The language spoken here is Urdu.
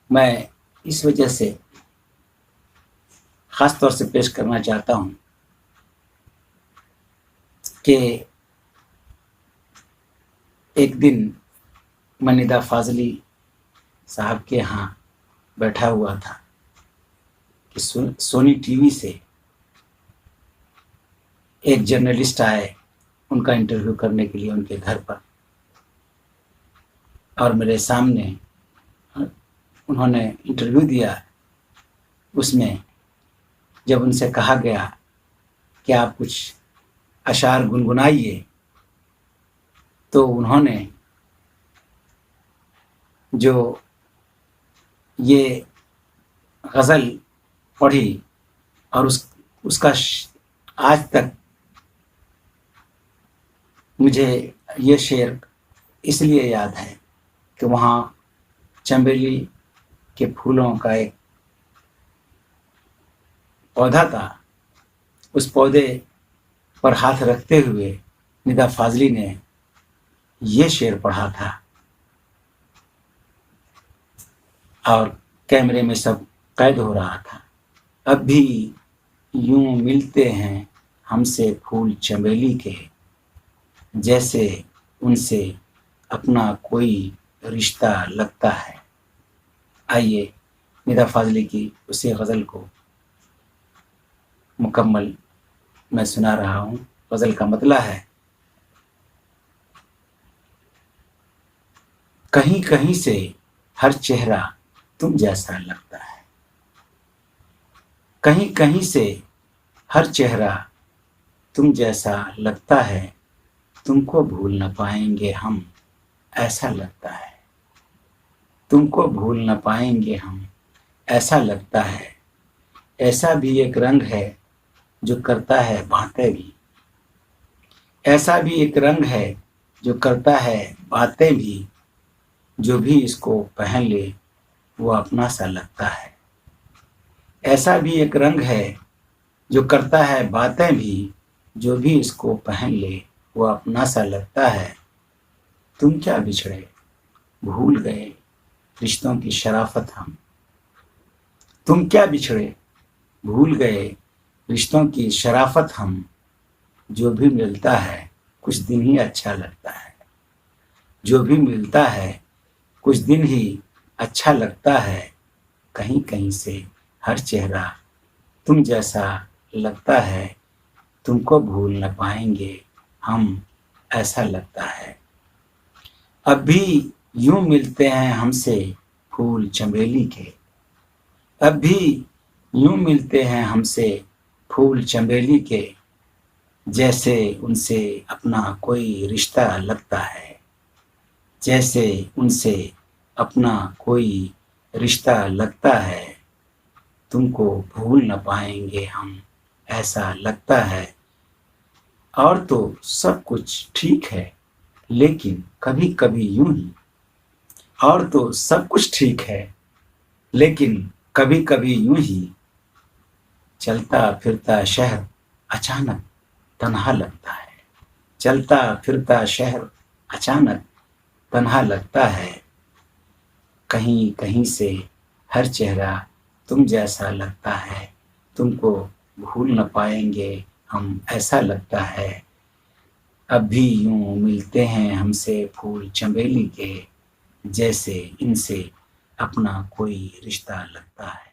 میں اس وجہ سے خاص طور سے پیش کرنا چاہتا ہوں کہ ایک دن میں ندا فاضلی صاحب کے ہاں بیٹھا ہوا تھا کہ سونی ٹی وی سے ایک جرنلسٹ آئے ان کا انٹرویو کرنے کے لیے ان کے گھر پر، اور میرے سامنے انہوں نے انٹرویو دیا۔ اس میں جب ان سے کہا گیا کہ آپ کچھ اشعار گنگنائیے، تو انہوں نے جو یہ غزل پڑھی، اور اس کا آج تک مجھے یہ شعر اس لیے یاد ہے کہ وہاں چنبیلی کے پھولوں کا ایک پودا تھا، اس پودے پر ہاتھ رکھتے ہوئے ندا فاضلی نے یہ شعر پڑھا تھا، اور کیمرے میں سب قید ہو رہا تھا۔ اب بھی یوں ملتے ہیں ہم سے پھول چنبیلی کے، جیسے ان سے اپنا کوئی رشتہ لگتا ہے۔ آئیے ندا فاضلی کی اسی غزل کو مکمل میں سنا رہا ہوں۔ غزل کا مطلع ہے: کہیں کہیں سے ہر چہرہ تم جیسا لگتا ہے، کہیں کہیں سے ہر چہرہ تم جیسا لگتا ہے، تم کو بھول نہ پائیں گے ہم، ایسا لگتا ہے، تم کو بھول نہ پائیں گے ہم، ایسا لگتا ہے۔ ایسا بھی ایک رنگ ہے جو کرتا ہے باتیں بھی، ایسا بھی ایک رنگ ہے جو کرتا ہے باتیں بھی، جو بھی اس کو پہن لے وہ اپنا سا لگتا ہے۔ ایسا بھی ایک رنگ ہے جو کرتا ہے باتیں بھی، جو بھی اس کو پہن لے وہ اپنا سا لگتا ہے۔ تم کیا بچھڑے بھول گئے رشتوں کی شرافت ہم، تم کیا بچھڑے بھول گئے رشتوں کی شرافت ہم، جو بھی ملتا ہے کچھ دن ہی اچھا لگتا ہے، جو بھی ملتا ہے کچھ دن ہی اچھا لگتا ہے۔ کہیں کہیں سے ہر چہرہ تم جیسا لگتا ہے، تم کو بھول نہ پائیں گے ہم، ایسا لگتا ہے۔ اب بھی یوں ملتے ہیں ہم سے پھول چنبیلی کے، اب بھی یوں ملتے ہیں ہم سے پھول چنبیلی کے، جیسے ان سے اپنا کوئی رشتہ لگتا ہے، جیسے ان سے اپنا کوئی رشتہ لگتا ہے۔ تم کو بھول نہ پائیں گے ہم، ایسا لگتا ہے۔ اور تو سب کچھ ٹھیک ہے لیکن کبھی کبھی یوں ہی، اور تو سب کچھ ٹھیک ہے لیکن کبھی کبھی یوں ہی، چلتا پھرتا شہر اچانک تنہا لگتا ہے، چلتا پھرتا شہر اچانک تنہا لگتا ہے۔ کہیں کہیں سے ہر چہرہ تم جیسا لگتا ہے، تم کو بھول نہ پائیں گے ہم، ایسا لگتا ہے۔ اب بھی یوں ملتے ہیں ہم سے پھول چنبیلی کے، جیسے ان سے اپنا کوئی رشتہ لگتا ہے۔